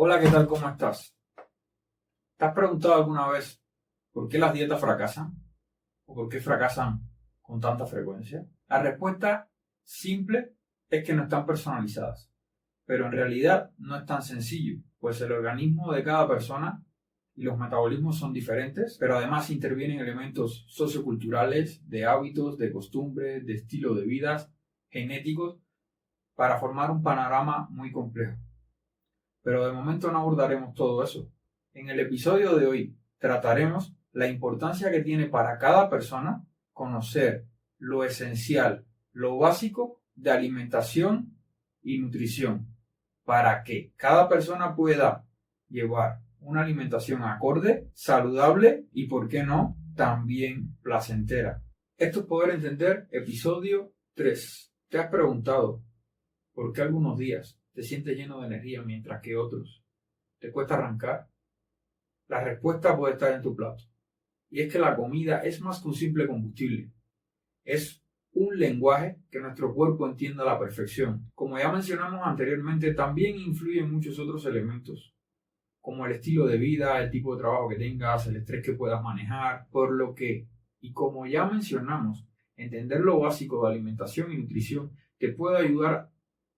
Hola, ¿qué tal? ¿Cómo estás? ¿Te has preguntado alguna vez por qué las dietas fracasan? ¿O por qué fracasan con tanta frecuencia? La respuesta simple es que no están personalizadas, pero en realidad no es tan sencillo, pues el organismo de cada persona y los metabolismos son diferentes, pero además intervienen elementos socioculturales, de hábitos, de costumbres, de estilo de vida, genéticos, para formar un panorama muy complejo. Pero de momento no abordaremos todo eso. En el episodio de hoy trataremos la importancia que tiene para cada persona conocer lo esencial, lo básico de alimentación y nutrición, para que cada persona pueda llevar una alimentación acorde, saludable y, por qué no, también placentera. Esto es Poder Entender, episodio 3. ¿Te has preguntado por qué algunos días te sientes lleno de energía mientras que otros te cuesta arrancar? La respuesta puede estar en tu plato. Y es que la comida es más que un simple combustible. Es un lenguaje que nuestro cuerpo entiende a la perfección. Como ya mencionamos anteriormente, también influyen muchos otros elementos, como el estilo de vida, el tipo de trabajo que tengas, el estrés que puedas manejar, por lo que, y como ya mencionamos, entender lo básico de alimentación y nutrición te puede ayudar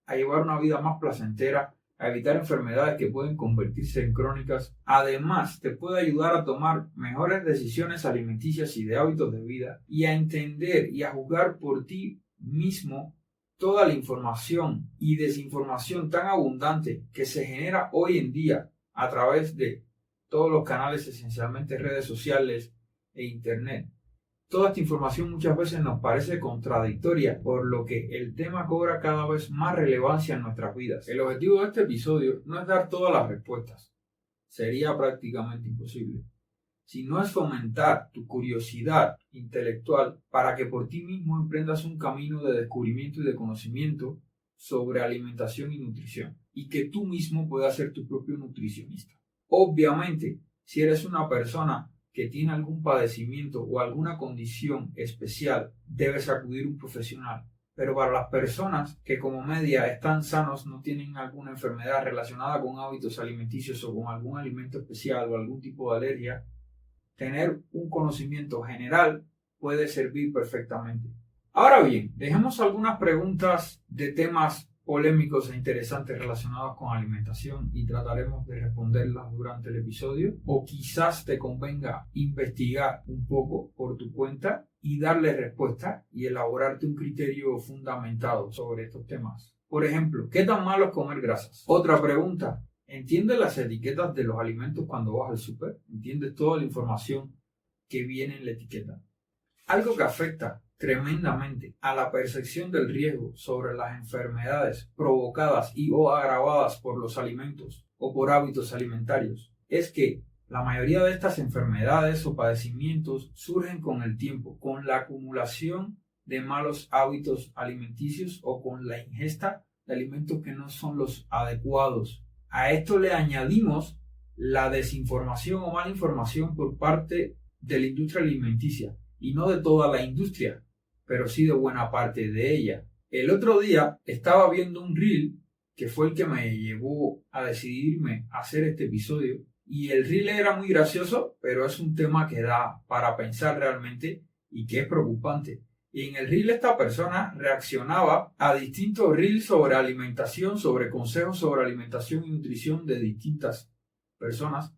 a llevar una vida más placentera, a evitar enfermedades que pueden convertirse en crónicas. Además, te puede ayudar a tomar mejores decisiones alimenticias y de hábitos de vida y a entender y a juzgar por ti mismo toda la información y desinformación tan abundante que se genera hoy en día a través de todos los canales, esencialmente redes sociales e internet. Toda esta información muchas veces nos parece contradictoria, por lo que el tema cobra cada vez más relevancia en nuestras vidas. El objetivo de este episodio no es dar todas las respuestas, sería prácticamente imposible, sino es fomentar tu curiosidad intelectual para que por ti mismo emprendas un camino de descubrimiento y de conocimiento sobre alimentación y nutrición, y que tú mismo puedas ser tu propio nutricionista. Obviamente, si eres una persona que tiene algún padecimiento o alguna condición especial, debes acudir a un profesional. Pero para las personas que como media están sanos, no tienen alguna enfermedad relacionada con hábitos alimenticios o con algún alimento especial o algún tipo de alergia, tener un conocimiento general puede servir perfectamente. Ahora bien, dejemos algunas preguntas de temas polémicos e interesantes relacionados con alimentación y trataremos de responderlas durante el episodio, o quizás te convenga investigar un poco por tu cuenta y darle respuesta y elaborarte un criterio fundamentado sobre estos temas. Por ejemplo, ¿qué tan malo es comer grasas? Otra pregunta: ¿entiendes las etiquetas de los alimentos cuando vas al súper? ¿Entiendes toda la información que viene en la etiqueta? Algo que afecta tremendamente a la percepción del riesgo sobre las enfermedades provocadas y o agravadas por los alimentos o por hábitos alimentarios es que la mayoría de estas enfermedades o padecimientos surgen con el tiempo, con la acumulación de malos hábitos alimenticios o con la ingesta de alimentos que no son los adecuados. A esto le añadimos la desinformación o mala información por parte de la industria alimenticia, y no de toda la industria, pero sí de buena parte de ella. El otro día estaba viendo un reel que fue el que me llevó a decidirme a hacer este episodio, y el reel era muy gracioso, pero es un tema que da para pensar realmente y que es preocupante. Y en el reel esta persona reaccionaba a distintos reels sobre alimentación, sobre consejos sobre alimentación y nutrición de distintas personas.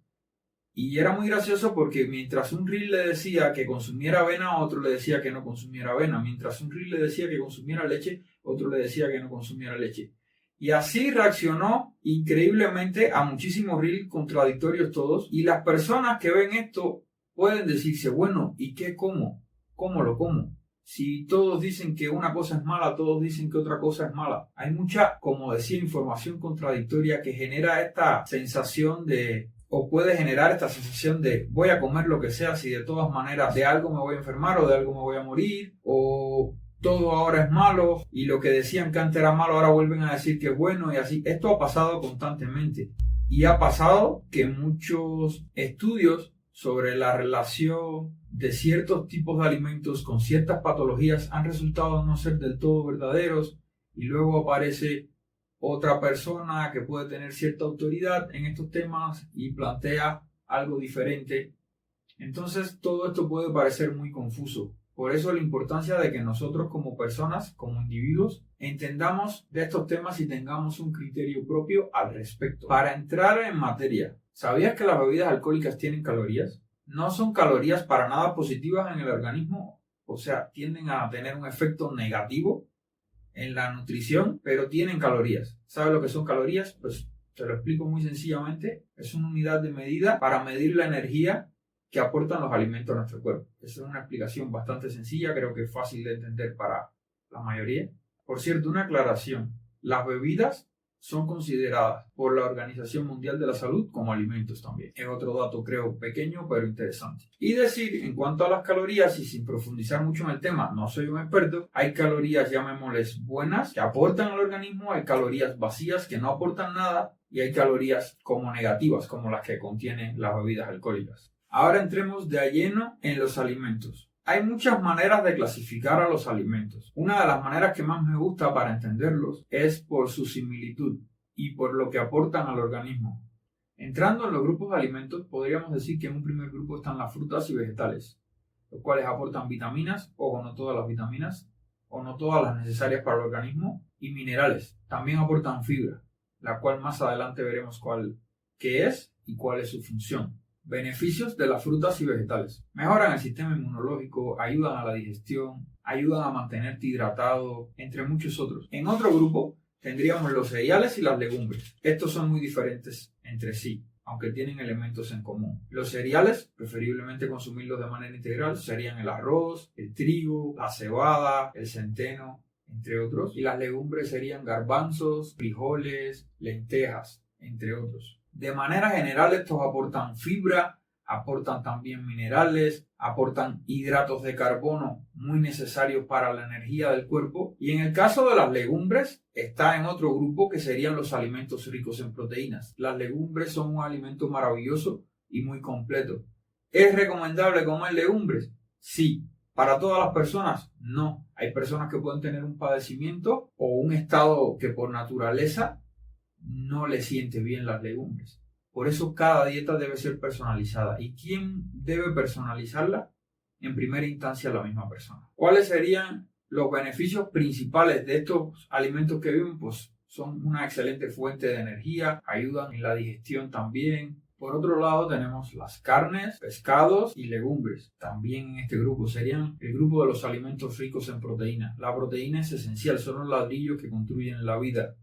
Y era muy gracioso porque mientras un reel le decía que consumiera avena, otro le decía que no consumiera avena. Mientras un reel le decía que consumiera leche, otro le decía que no consumiera leche. Y así reaccionó increíblemente a muchísimos reels contradictorios todos. Y las personas que ven esto pueden decirse, bueno, ¿y qué como? ¿Cómo lo como? Si todos dicen que una cosa es mala, todos dicen que otra cosa es mala. Hay mucha, como decía, información contradictoria que genera esta sensación de, o puede generar esta sensación de voy a comer lo que sea si de todas maneras de algo me voy a enfermar o de algo me voy a morir, o todo ahora es malo y lo que decían que antes era malo ahora vuelven a decir que es bueno, y así. Esto ha pasado constantemente y ha pasado que muchos estudios sobre la relación de ciertos tipos de alimentos con ciertas patologías han resultado no ser del todo verdaderos, y luego aparece otra persona que puede tener cierta autoridad en estos temas y plantea algo diferente. Entonces todo esto puede parecer muy confuso. Por eso la importancia de que nosotros como personas, como individuos, entendamos de estos temas y tengamos un criterio propio al respecto. Para entrar en materia, ¿sabías que las bebidas alcohólicas tienen calorías? No son calorías para nada positivas en el organismo, o sea, tienden a tener un efecto negativo en la nutrición, pero tienen calorías. ¿Sabes lo que son calorías? Pues te lo explico muy sencillamente. Es una unidad de medida para medir la energía que aportan los alimentos a nuestro cuerpo. Esa es una explicación bastante sencilla, creo que es fácil de entender para la mayoría. Por cierto, una aclaración. Las bebidas son consideradas por la Organización Mundial de la Salud como alimentos también. Es otro dato, creo, pequeño, pero interesante. Y decir, en cuanto a las calorías, y sin profundizar mucho en el tema, no soy un experto, hay calorías, llamémosles buenas, que aportan al organismo, hay calorías vacías que no aportan nada, y hay calorías como negativas, como las que contienen las bebidas alcohólicas. Ahora entremos de lleno en los alimentos. Hay muchas maneras de clasificar a los alimentos. Una de las maneras que más me gusta para entenderlos es por su similitud y por lo que aportan al organismo. Entrando en los grupos de alimentos, podríamos decir que en un primer grupo están las frutas y vegetales, los cuales aportan vitaminas, o no todas las vitaminas, o no todas las necesarias para el organismo, y minerales. También aportan fibra, la cual más adelante veremos qué es y cuál es su función. Beneficios de las frutas y vegetales. Mejoran el sistema inmunológico, ayudan a la digestión, ayudan a mantenerte hidratado, entre muchos otros. En otro grupo tendríamos los cereales y las legumbres. Estos son muy diferentes entre sí, aunque tienen elementos en común. Los cereales, preferiblemente consumirlos de manera integral, serían el arroz, el trigo, la cebada, el centeno, entre otros. Y las legumbres serían garbanzos, frijoles, lentejas, entre otros. De manera general, estos aportan fibra, aportan también minerales, aportan hidratos de carbono muy necesarios para la energía del cuerpo. Y en el caso de las legumbres, está en otro grupo que serían los alimentos ricos en proteínas. Las legumbres son un alimento maravilloso y muy completo. ¿Es recomendable comer legumbres? Sí. ¿Para todas las personas? No. Hay personas que pueden tener un padecimiento o un estado que por naturaleza no le siente bien las legumbres. Por eso cada dieta debe ser personalizada. ¿Y quién debe personalizarla? En primera instancia la misma persona. ¿Cuáles serían los beneficios principales de estos alimentos que vimos? Pues son una excelente fuente de energía, ayudan en la digestión también. Por otro lado tenemos las carnes, pescados y legumbres. También en este grupo serían el grupo de los alimentos ricos en proteína. La proteína es esencial, son los ladrillos que construyen la vida.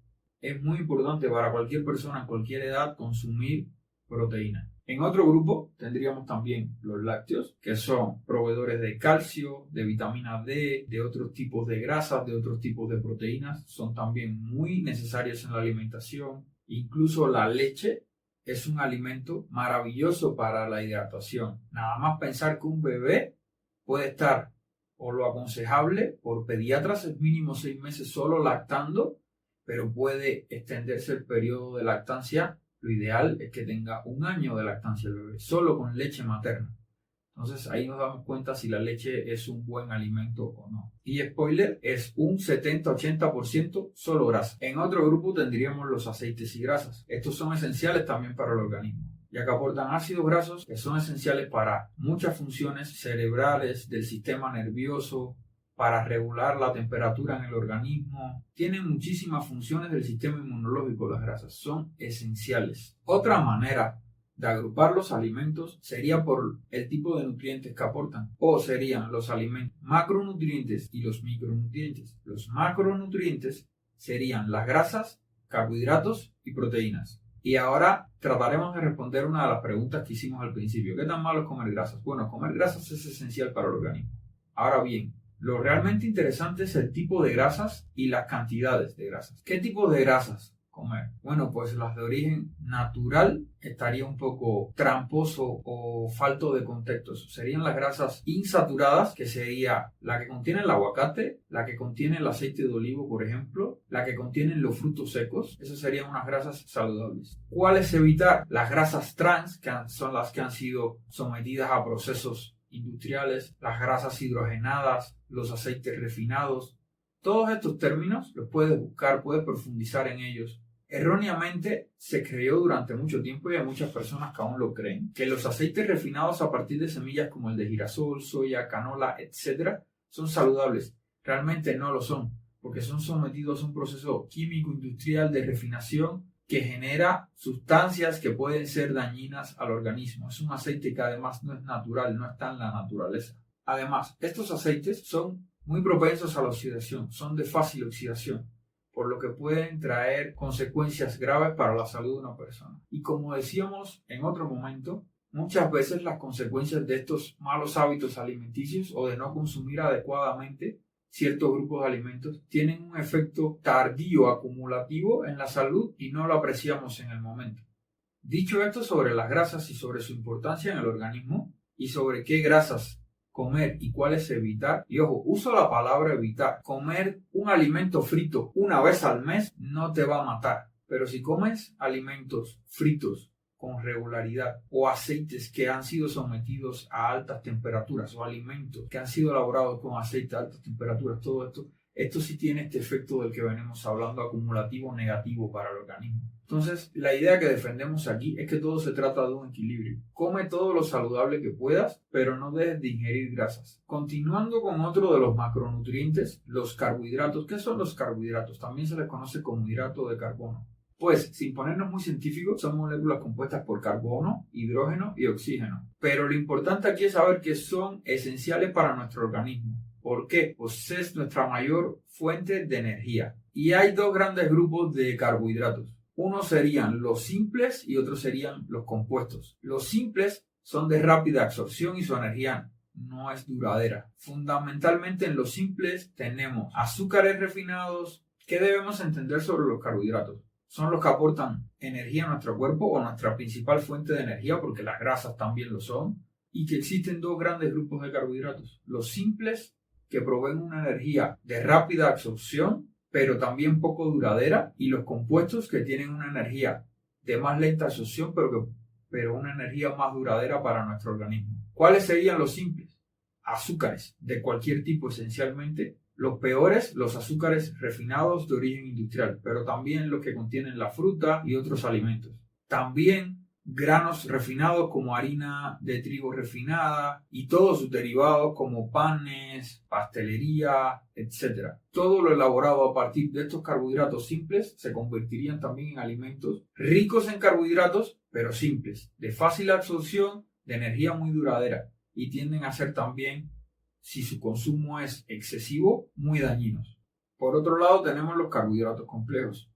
Es muy importante para cualquier persona en cualquier edad consumir proteína. En otro grupo tendríamos también los lácteos, que son proveedores de calcio, de vitamina D, de otros tipos de grasas, de otros tipos de proteínas. Son también muy necesarios en la alimentación. Incluso la leche es un alimento maravilloso para la hidratación. Nada más pensar que un bebé puede estar, o lo aconsejable, por pediatras es mínimo 6 meses solo lactando, pero puede extenderse el periodo de lactancia. Lo ideal es que tenga 1 año de lactancia el bebé, solo con leche materna. Entonces ahí nos damos cuenta si la leche es un buen alimento o no. Y spoiler, es un 70-80% solo grasa. En otro grupo tendríamos los aceites y grasas. Estos son esenciales también para el organismo, ya que aportan ácidos grasos que son esenciales para muchas funciones cerebrales, del sistema nervioso, para regular la temperatura en el organismo. Tienen muchísimas funciones del sistema inmunológico. Las grasas son esenciales. Otra manera de agrupar los alimentos sería por el tipo de nutrientes que aportan, o serían los alimentos macronutrientes y los micronutrientes. Los macronutrientes serían las grasas, carbohidratos y proteínas. Y ahora trataremos de responder una de las preguntas que hicimos al principio. ¿Qué tan malo es comer grasas? Bueno, comer grasas es esencial para el organismo. Ahora bien, lo realmente interesante es el tipo de grasas y las cantidades de grasas. ¿Qué tipo de grasas comer? Bueno, pues las de origen natural estaría un poco tramposo o falto de contexto. Serían las grasas insaturadas, que sería la que contiene el aguacate, la que contiene el aceite de olivo, por ejemplo, la que contienen los frutos secos. Esas serían unas grasas saludables. ¿Cuáles evitar? Las grasas trans, que son las que han sido sometidas a procesos industriales, las grasas hidrogenadas, los aceites refinados. Todos estos términos los puedes buscar, puedes profundizar en ellos. Erróneamente se creyó durante mucho tiempo, y hay muchas personas que aún lo creen, que los aceites refinados a partir de semillas como el de girasol, soya, canola, etc. son saludables. Realmente no lo son, porque son sometidos a un proceso químico industrial de refinación que genera sustancias que pueden ser dañinas al organismo. Es un aceite que además no es natural, no está en la naturaleza. Además, estos aceites son muy propensos a la oxidación, son de fácil oxidación, por lo que pueden traer consecuencias graves para la salud de una persona. Y como decíamos en otro momento, muchas veces las consecuencias de estos malos hábitos alimenticios o de no consumir adecuadamente ciertos grupos de alimentos tienen un efecto tardío acumulativo en la salud y no lo apreciamos en el momento. Dicho esto sobre las grasas y sobre su importancia en el organismo y sobre qué grasas comer y cuáles evitar, y ojo, uso la palabra evitar. Comer un alimento frito una vez al mes no te va a matar, pero si comes alimentos fritos con regularidad o aceites que han sido sometidos a altas temperaturas o alimentos que han sido elaborados con aceite a altas temperaturas, todo esto sí tiene este efecto del que venimos hablando, acumulativo negativo para el organismo. Entonces, la idea que defendemos aquí es que todo se trata de un equilibrio. Come todo lo saludable que puedas, pero no dejes de ingerir grasas. Continuando con otro de los macronutrientes, los carbohidratos. ¿Qué son los carbohidratos? También se les conoce como hidrato de carbono. Pues, sin ponernos muy científicos, son moléculas compuestas por carbono, hidrógeno y oxígeno. Pero lo importante aquí es saber que son esenciales para nuestro organismo. ¿Por qué? Pues es nuestra mayor fuente de energía. Y hay dos grandes grupos de carbohidratos. Unos serían los simples y otros serían los compuestos. Los simples son de rápida absorción y su energía no es duradera. Fundamentalmente en los simples tenemos azúcares refinados. ¿Qué debemos entender sobre los carbohidratos? Son los que aportan energía a nuestro cuerpo o nuestra principal fuente de energía, porque las grasas también lo son, y que existen dos grandes grupos de carbohidratos. Los simples, que proveen una energía de rápida absorción, pero también poco duradera, y los compuestos, que tienen una energía de más lenta absorción, pero una energía más duradera para nuestro organismo. ¿Cuáles serían los simples? Azúcares de cualquier tipo esencialmente. Los peores, los azúcares refinados de origen industrial, pero también los que contienen la fruta y otros alimentos. También granos refinados como harina de trigo refinada y todos sus derivados como panes, pastelería, etc. Todo lo elaborado a partir de estos carbohidratos simples se convertirían también en alimentos ricos en carbohidratos, pero simples, de fácil absorción, de energía muy duradera, y tienden a ser también, si su consumo es excesivo, muy dañinos. Por otro lado tenemos los carbohidratos complejos,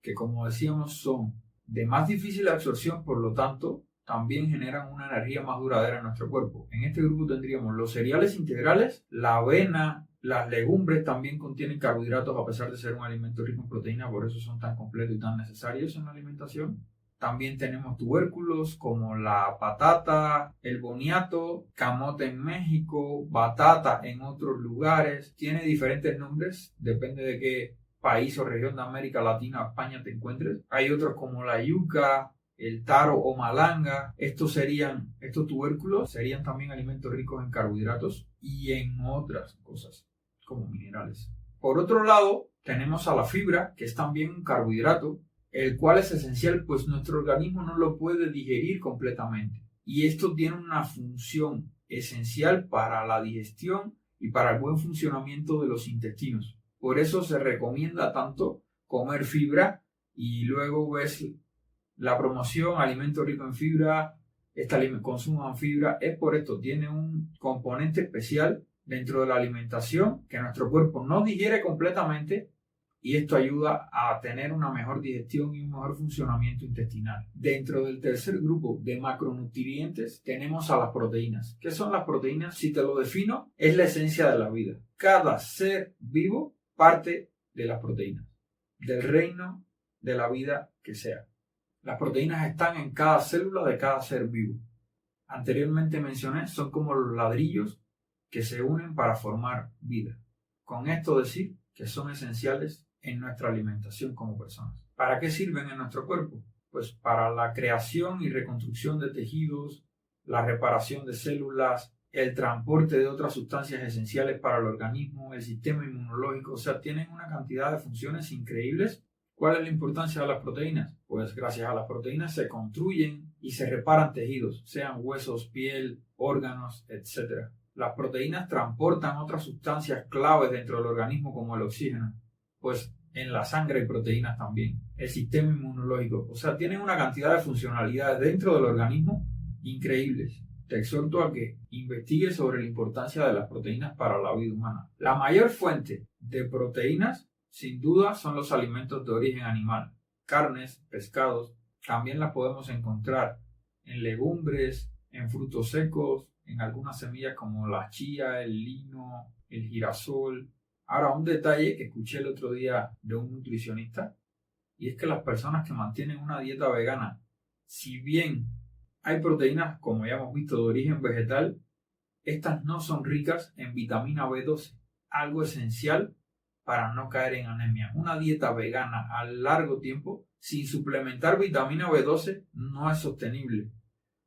que como decíamos son de más difícil absorción, por lo tanto también generan una energía más duradera en nuestro cuerpo. En este grupo tendríamos los cereales integrales, la avena, las legumbres también contienen carbohidratos a pesar de ser un alimento rico en proteína, por eso son tan completos y tan necesarios en la alimentación. También tenemos tubérculos como la patata, el boniato, camote en México, batata en otros lugares. Tiene diferentes nombres, depende de qué país o región de América Latina o España te encuentres. Hay otros como la yuca, el taro o malanga. Estos tubérculos serían también alimentos ricos en carbohidratos y en otras cosas como minerales. Por otro lado, tenemos a la fibra, que es también un carbohidrato, el cual es esencial, pues nuestro organismo no lo puede digerir completamente. Y esto tiene una función esencial para la digestión y para el buen funcionamiento de los intestinos. Por eso se recomienda tanto comer fibra, y luego ves la promoción, alimento rico en fibra, consuman fibra. Es por esto, tiene un componente especial dentro de la alimentación que nuestro cuerpo no digiere completamente, y esto ayuda a tener una mejor digestión y un mejor funcionamiento intestinal. Dentro del tercer grupo de macronutrientes tenemos a las proteínas. ¿Qué son las proteínas? Si te lo defino, es la esencia de la vida. Cada ser vivo parte de las proteínas, del reino de la vida que sea. Las proteínas están en cada célula de cada ser vivo. Anteriormente mencioné, son como los ladrillos que se unen para formar vida. Con esto decir que son esenciales en nuestra alimentación como personas. ¿Para qué sirven en nuestro cuerpo? Pues para la creación y reconstrucción de tejidos, la reparación de células, el transporte de otras sustancias esenciales para el organismo, el sistema inmunológico, o sea, tienen una cantidad de funciones increíbles. ¿Cuál es la importancia de las proteínas? Pues gracias a las proteínas se construyen y se reparan tejidos, sean huesos, piel, órganos, etc. Las proteínas transportan otras sustancias claves dentro del organismo como el oxígeno, pues en la sangre hay proteínas también, el sistema inmunológico, o sea, tienen una cantidad de funcionalidades dentro del organismo increíbles. Te exhorto a que investigues sobre la importancia de las proteínas para la vida humana. La mayor fuente de proteínas, sin duda, son los alimentos de origen animal, carnes, pescados. También las podemos encontrar en legumbres, en frutos secos, en algunas semillas como la chía, el lino, el girasol. Ahora, un detalle que escuché el otro día de un nutricionista, y es que las personas que mantienen una dieta vegana, si bien hay proteínas, como ya hemos visto, de origen vegetal, estas no son ricas en vitamina B12, algo esencial para no caer en anemia. Una dieta vegana a largo tiempo, sin suplementar vitamina B12, no es sostenible.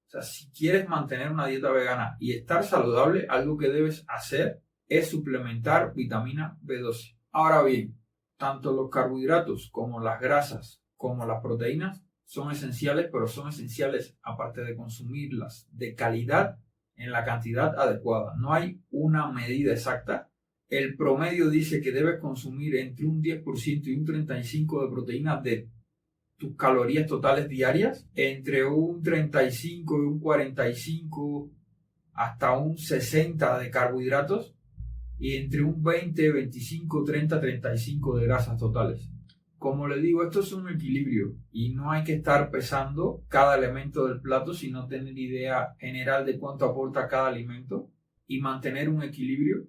O sea, si quieres mantener una dieta vegana y estar saludable, algo que debes hacer es suplementar vitamina B12. Ahora bien, tanto los carbohidratos como las grasas, como las proteínas, son esenciales, pero son esenciales aparte de consumirlas de calidad en la cantidad adecuada. No hay una medida exacta. El promedio dice que debes consumir entre un 10% y un 35% de proteínas de tus calorías totales diarias, entre un 35 y un 45 hasta un 60 de carbohidratos y entre un 20, 25, 30, 35 de grasas totales. Como le digo, esto es un equilibrio y no hay que estar pesando cada elemento del plato, sino tener idea general de cuánto aporta cada alimento y mantener un equilibrio.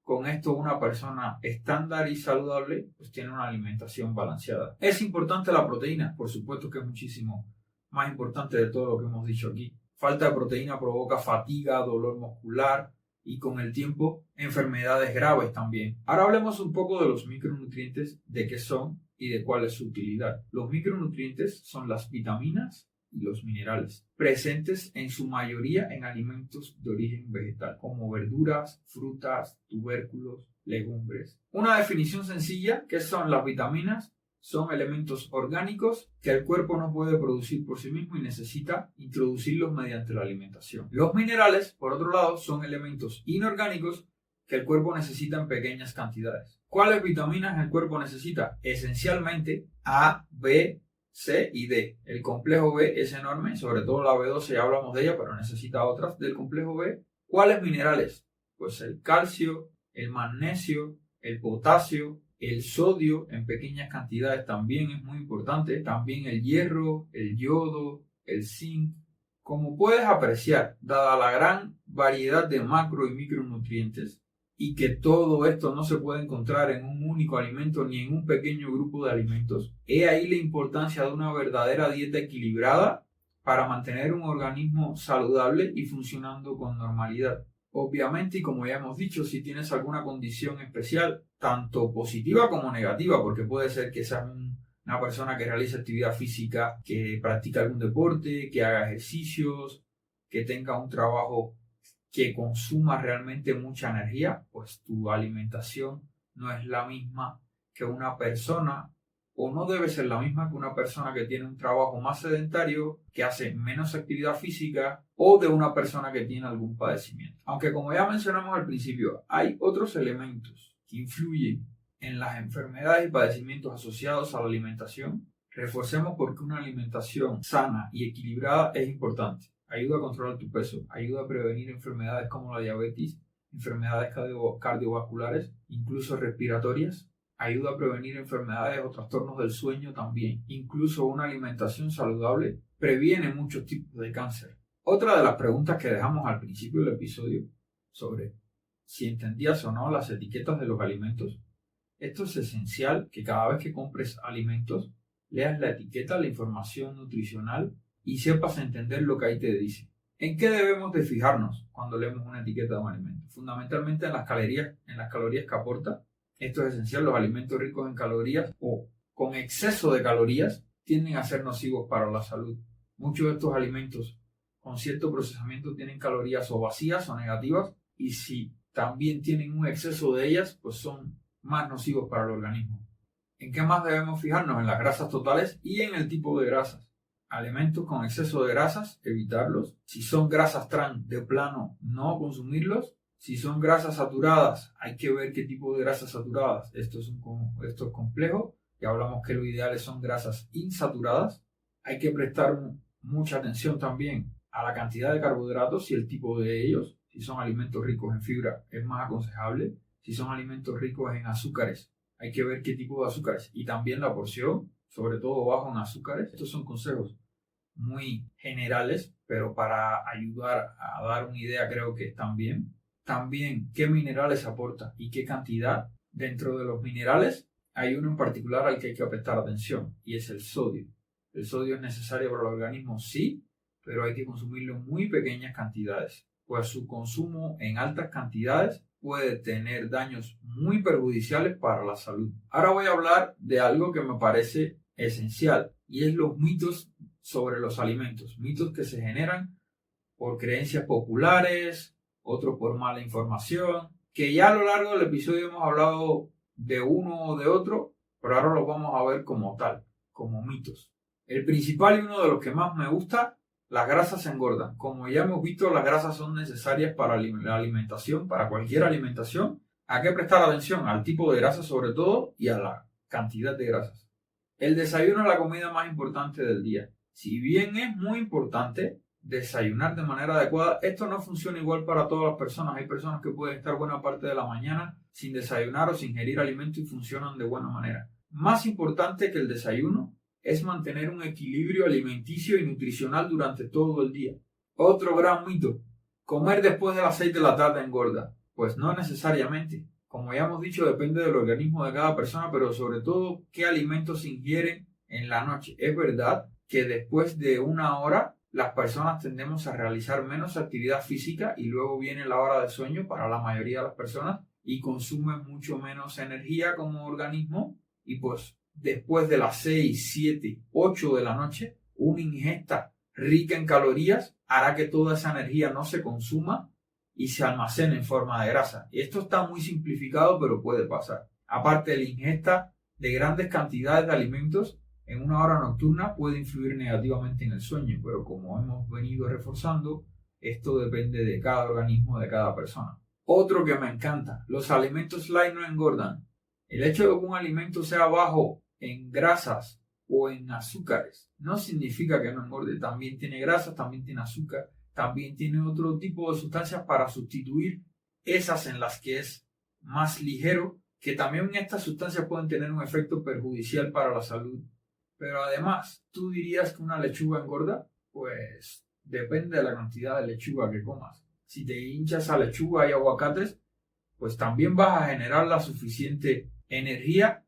Con esto, una persona estándar y saludable pues tiene una alimentación balanceada. ¿Es importante la proteína? Por supuesto que es muchísimo más importante de todo lo que hemos dicho aquí. Falta de proteína provoca fatiga, dolor muscular y con el tiempo enfermedades graves también. Ahora hablemos un poco de los micronutrientes, de qué son y de cuál es su utilidad. Los micronutrientes son las vitaminas y los minerales, presentes en su mayoría en alimentos de origen vegetal, como verduras, frutas, tubérculos, legumbres. Una definición sencilla: ¿qué son las vitaminas? Son elementos orgánicos que el cuerpo no puede producir por sí mismo y necesita introducirlos mediante la alimentación. Los minerales, por otro lado, son elementos inorgánicos que el cuerpo necesita en pequeñas cantidades. ¿Cuáles vitaminas el cuerpo necesita? Esencialmente A, B, C y D. El complejo B es enorme, sobre todo la B12, ya hablamos de ella, pero necesita otras del complejo B. ¿Cuáles minerales? Pues el calcio, el magnesio, el potasio, el sodio en pequeñas cantidades también es muy importante. También el hierro, el yodo, el zinc. Como puedes apreciar, dada la gran variedad de macro y micronutrientes, y que todo esto no se puede encontrar en un único alimento ni en un pequeño grupo de alimentos, he ahí la importancia de una verdadera dieta equilibrada para mantener un organismo saludable y funcionando con normalidad. Obviamente, y como ya hemos dicho, si tienes alguna condición especial, tanto positiva como negativa, porque puede ser que seas una persona que realice actividad física, que practica algún deporte, que haga ejercicios, que tenga un trabajo que consuma realmente mucha energía, pues tu alimentación no es la misma que una persona, o no debe ser la misma que una persona que tiene un trabajo más sedentario, que hace menos actividad física, o de una persona que tiene algún padecimiento. Aunque, como ya mencionamos al principio, hay otros elementos que influyen en las enfermedades y padecimientos asociados a la alimentación. Reforcemos porque una alimentación sana y equilibrada es importante. Ayuda a controlar tu peso, ayuda a prevenir enfermedades como la diabetes, enfermedades cardiovasculares, incluso respiratorias. Ayuda a prevenir enfermedades o trastornos del sueño también. Incluso una alimentación saludable previene muchos tipos de cáncer. Otra de las preguntas que dejamos al principio del episodio sobre si entendías o no las etiquetas de los alimentos. Esto es esencial, que cada vez que compres alimentos leas la etiqueta, la información nutricional y sepas entender lo que ahí te dice. ¿En qué debemos de fijarnos cuando leemos una etiqueta de un alimento? Fundamentalmente en las calorías que aporta. Esto es esencial. Los alimentos ricos en calorías o con exceso de calorías tienden a ser nocivos para la salud. Muchos de estos alimentos con cierto procesamiento tienen calorías o vacías o negativas, y si también tienen un exceso de ellas, pues son más nocivos para el organismo. ¿En qué más debemos fijarnos? En las grasas totales y en el tipo de grasas. Alimentos con exceso de grasas, evitarlos. Si son grasas trans, de plano, no consumirlos. Si son grasas saturadas, hay que ver qué tipo de grasas saturadas. Esto es complejo. Ya hablamos que lo ideal son grasas insaturadas. Hay que prestar mucha atención también a la cantidad de carbohidratos y el tipo de ellos. Si son alimentos ricos en fibra, es más aconsejable. Si son alimentos ricos en azúcares, hay que ver qué tipo de azúcares y también la porción, sobre todo bajo en azúcares. Estos son consejos muy generales, pero para ayudar a dar una idea creo que están bien. También qué minerales aporta y qué cantidad. Dentro de los minerales hay uno en particular al que hay que prestar atención y es el sodio. El sodio es necesario para el organismo, sí, pero hay que consumirlo en muy pequeñas cantidades, pues su consumo en altas cantidades puede tener daños muy perjudiciales para la salud. Ahora voy a hablar de algo que me parece esencial y es los mitos sobre los alimentos. Mitos que se generan por creencias populares, otros por mala información, que ya a lo largo del episodio hemos hablado de uno o de otro, pero ahora los vamos a ver como tal, como mitos. El principal y uno de los que más me gusta: las grasas engordan. Como ya hemos visto, las grasas son necesarias para la alimentación, para cualquier alimentación. Hay que prestar atención al tipo de grasa sobre todo y a la cantidad de grasas. El desayuno es la comida más importante del día. Si bien es muy importante desayunar de manera adecuada, esto no funciona igual para todas las personas. Hay personas que pueden estar buena parte de la mañana sin desayunar o sin ingerir alimentos y funcionan de buena manera. Más importante que el desayuno es mantener un equilibrio alimenticio y nutricional durante todo el día. Otro gran mito: comer después de las 6 de la tarde engorda. Pues no necesariamente. Como ya hemos dicho, depende del organismo de cada persona, pero sobre todo qué alimentos se ingieren en la noche. Es verdad que después de una hora las personas tendemos a realizar menos actividad física y luego viene la hora de sueño para la mayoría de las personas y consumen mucho menos energía como organismo, y pues después de las 6, 7, 8 de la noche, una ingesta rica en calorías hará que toda esa energía no se consuma y se almacene en forma de grasa. Y esto está muy simplificado, pero puede pasar. Aparte, la ingesta de grandes cantidades de alimentos en una hora nocturna puede influir negativamente en el sueño, pero como hemos venido reforzando, esto depende de cada organismo, de cada persona. Otro que me encanta: los alimentos light no engordan. El hecho de que un alimento sea bajo en grasas o en azúcares no significa que no engorde. También tiene grasas, también tiene azúcar, también tiene otro tipo de sustancias para sustituir esas en las que es más ligero, que también estas sustancias pueden tener un efecto perjudicial para la salud. Pero además, ¿tú dirías que una lechuga engorda? Pues depende de la cantidad de lechuga que comas. Si te hinchas a lechuga y aguacates, pues también vas a generar la suficiente energía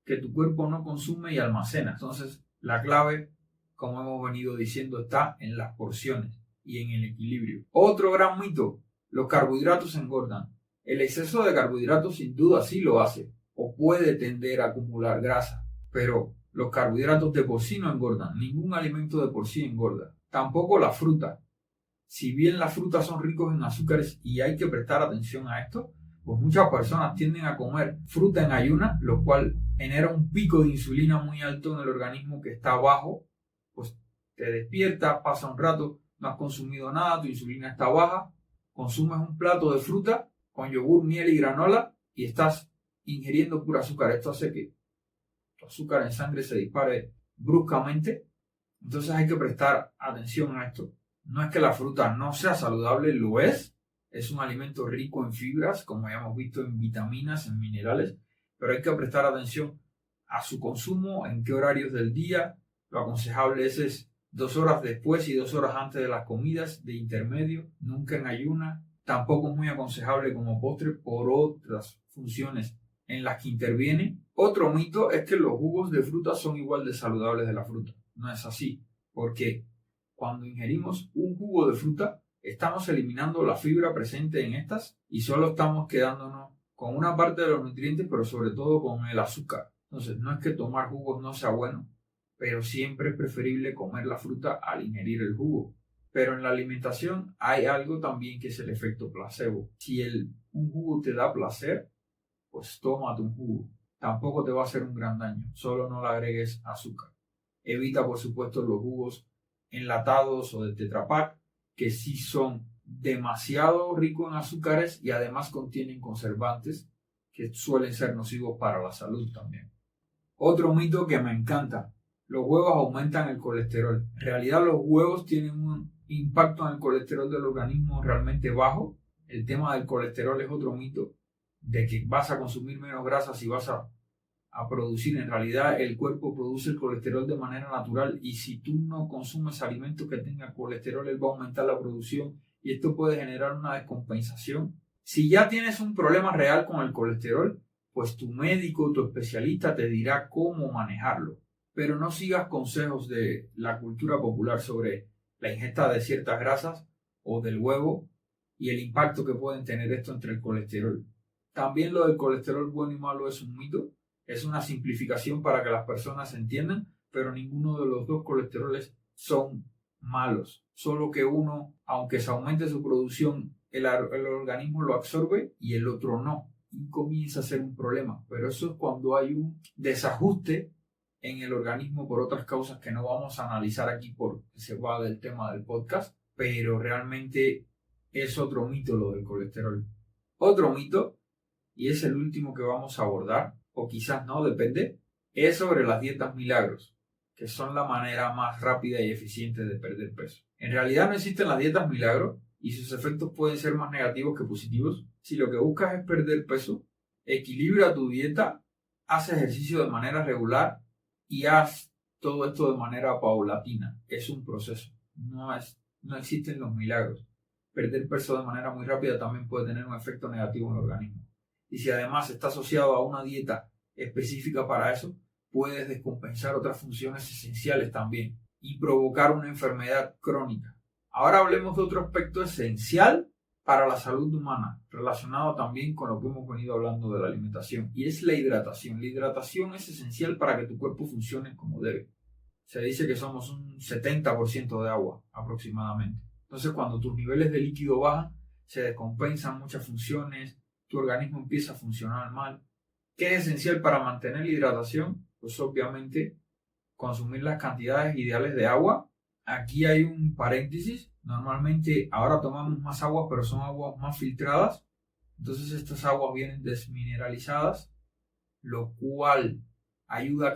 que tu cuerpo no consume y almacena. Entonces, la clave, como hemos venido diciendo, está en las porciones y en el equilibrio. Otro gran mito: los carbohidratos engordan. El exceso de carbohidratos sin duda sí lo hace o puede tender a acumular grasa, pero los carbohidratos de por sí no engordan. Ningún alimento de por sí engorda. Tampoco la fruta. Si bien las frutas son ricos en azúcares y hay que prestar atención a esto, pues muchas personas tienden a comer fruta en ayunas, lo cual genera un pico de insulina muy alto en el organismo que está bajo. Pues te despiertas, pasa un rato, no has consumido nada, tu insulina está baja, consumes un plato de fruta con yogur, miel y granola y estás ingiriendo pura azúcar. Esto hace que tu azúcar en sangre se dispare bruscamente. Entonces hay que prestar atención a esto. No es que la fruta no sea saludable, lo es. Es un alimento rico en fibras, como ya hemos visto, en vitaminas, en minerales, pero hay que prestar atención a su consumo, en qué horarios del día. Lo aconsejable es 2 horas después y 2 horas antes de las comidas, de intermedio, nunca en ayuna. Tampoco es muy aconsejable como postre por otras funciones en las que interviene. Otro mito es que los jugos de fruta son igual de saludables de la fruta. No es así, porque cuando ingerimos un jugo de fruta, estamos eliminando la fibra presente en estas y solo estamos quedándonos con una parte de los nutrientes, pero sobre todo con el azúcar. Entonces, no es que tomar jugos no sea bueno, pero siempre es preferible comer la fruta al ingerir el jugo. Pero en la alimentación hay algo también que es el efecto placebo. Si un jugo te da placer, pues tómate un jugo. Tampoco te va a hacer un gran daño, solo no le agregues azúcar. Evita, por supuesto, los jugos enlatados o de Tetra Pak, que sí son demasiado ricos en azúcares y además contienen conservantes que suelen ser nocivos para la salud también. Otro mito que me encanta: los huevos aumentan el colesterol. En realidad los huevos tienen un impacto en el colesterol del organismo realmente bajo. El tema del colesterol es otro mito, de que vas a consumir menos grasas y vas a producir. En realidad el cuerpo produce el colesterol de manera natural, y si tú no consumes alimentos que tengan colesterol, él va a aumentar la producción y esto puede generar una descompensación. Si ya tienes un problema real con el colesterol, pues tu médico, tu especialista te dirá cómo manejarlo. Pero no sigas consejos de la cultura popular sobre la ingesta de ciertas grasas o del huevo y el impacto que pueden tener esto entre el colesterol. También lo del colesterol bueno y malo es un mito, es una simplificación para que las personas entiendan, pero ninguno de los dos colesteroles son malos. Solo que uno, aunque se aumente su producción, el organismo lo absorbe y el otro no. Y comienza a ser un problema. Pero eso es cuando hay un desajuste en el organismo por otras causas que no vamos a analizar aquí porque se va del tema del podcast. Pero realmente es otro mito lo del colesterol. Otro mito, y es el último que vamos a abordar, o quizás no, depende, es sobre las dietas milagros, que son la manera más rápida y eficiente de perder peso. En realidad no existen las dietas milagros y sus efectos pueden ser más negativos que positivos. Si lo que buscas es perder peso, equilibra tu dieta, haz ejercicio de manera regular y haz todo esto de manera paulatina. Es un proceso, no existen los milagros. Perder peso de manera muy rápida también puede tener un efecto negativo en el organismo. Y si además está asociado a una dieta específica para eso, puedes descompensar otras funciones esenciales también y provocar una enfermedad crónica. Ahora hablemos de otro aspecto esencial para la salud humana, relacionado también con lo que hemos venido hablando de la alimentación, y es la hidratación. La hidratación es esencial para que tu cuerpo funcione como debe. Se dice que somos un 70% de agua aproximadamente. Entonces, cuando tus niveles de líquido bajan, se descompensan muchas funciones, tu organismo empieza a funcionar mal. ¿Qué es esencial para mantener la hidratación? Pues obviamente consumir las cantidades ideales de agua. Aquí hay un paréntesis. Normalmente ahora tomamos más agua, pero son aguas más filtradas. Entonces estas aguas vienen desmineralizadas, lo cual ayuda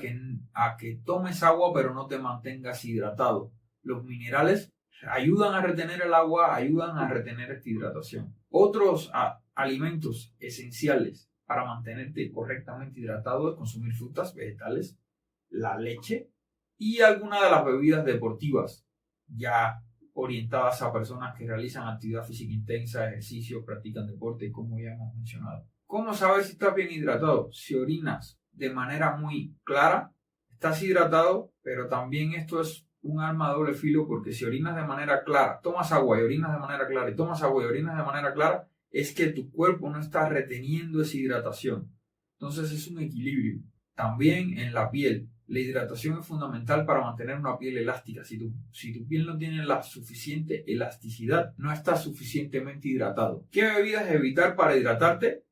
a que tomes agua, pero no te mantengas hidratado. Los minerales ayudan a retener el agua, ayudan a retener esta hidratación. Otros alimentos esenciales para mantenerte correctamente hidratado es consumir frutas, vegetales, la leche y algunas de las bebidas deportivas ya orientadas a personas que realizan actividad física intensa, ejercicio, practican deporte, como ya hemos mencionado. ¿Cómo saber si estás bien hidratado? Si orinas de manera muy clara, estás hidratado, pero también esto es un arma de doble filo, porque si orinas de manera clara, tomas agua y orinas de manera clara y tomas agua y orinas de manera clara, es que tu cuerpo no está reteniendo esa hidratación. Entonces es un equilibrio. También en la piel, la hidratación es fundamental para mantener una piel elástica. Si tu piel no tiene la suficiente elasticidad, no estás suficientemente hidratado. ¿Qué bebidas evitar para hidratarte?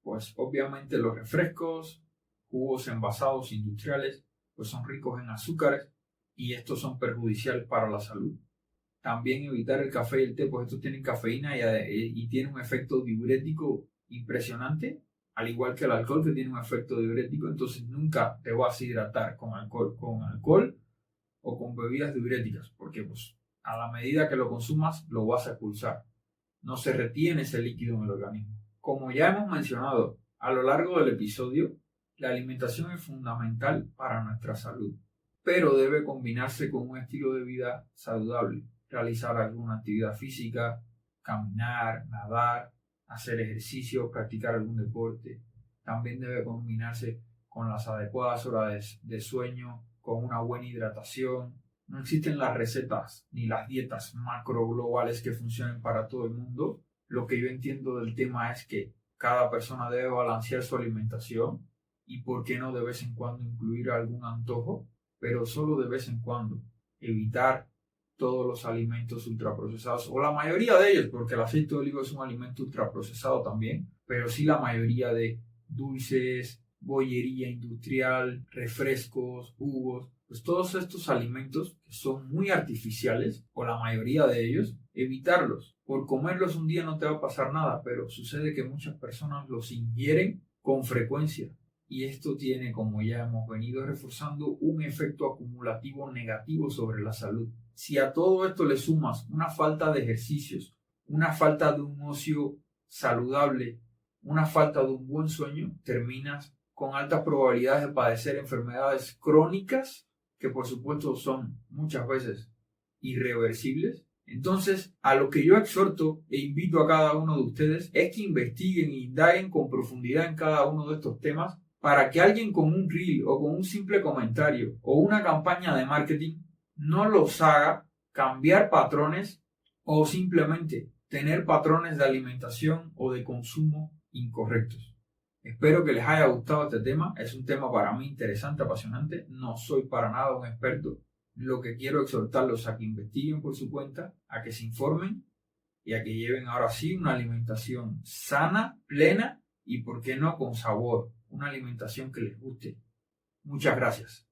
Pues obviamente los refrescos, jugos envasados industriales, pues son ricos en azúcares y estos son perjudiciales para la salud. También evitar el café y el té, pues estos tienen cafeína y tienen un efecto diurético impresionante, al igual que el alcohol, que tiene un efecto diurético. Entonces nunca te vas a hidratar con alcohol o con bebidas diuréticas, porque pues a la medida que lo consumas lo vas a expulsar. No se retiene ese líquido en el organismo. Como ya hemos mencionado a lo largo del episodio, la alimentación es fundamental para nuestra salud, pero debe combinarse con un estilo de vida saludable. Realizar alguna actividad física, caminar, nadar, hacer ejercicio, practicar algún deporte. También debe combinarse con las adecuadas horas de sueño, con una buena hidratación. No existen las recetas ni las dietas macro globales que funcionen para todo el mundo. Lo que yo entiendo del tema es que cada persona debe balancear su alimentación y, por qué no, de vez en cuando incluir algún antojo, pero solo de vez en cuando. Evitar todos los alimentos ultraprocesados, o la mayoría de ellos, porque el aceite de oliva es un alimento ultraprocesado también, pero sí la mayoría de dulces, bollería industrial, refrescos, jugos, pues todos estos alimentos que son muy artificiales, o la mayoría de ellos, evitarlos. Por comerlos un día no te va a pasar nada, pero sucede que muchas personas los ingieren con frecuencia. Y esto tiene, como ya hemos venido reforzando, un efecto acumulativo negativo sobre la salud. Si a todo esto le sumas una falta de ejercicios, una falta de un ocio saludable, una falta de un buen sueño, terminas con altas probabilidades de padecer enfermedades crónicas, que por supuesto son muchas veces irreversibles. Entonces, a lo que yo exhorto e invito a cada uno de ustedes es que investiguen e indaguen con profundidad en cada uno de estos temas, para que alguien con un reel o con un simple comentario o una campaña de marketing no los haga cambiar patrones o simplemente tener patrones de alimentación o de consumo incorrectos. Espero que les haya gustado este tema. Es un tema para mí interesante, apasionante. No soy para nada un experto. Lo que quiero exhortarlos a que investiguen por su cuenta, a que se informen y a que lleven ahora sí una alimentación sana, plena y, por qué no, con sabor. Una alimentación que les guste. Muchas gracias.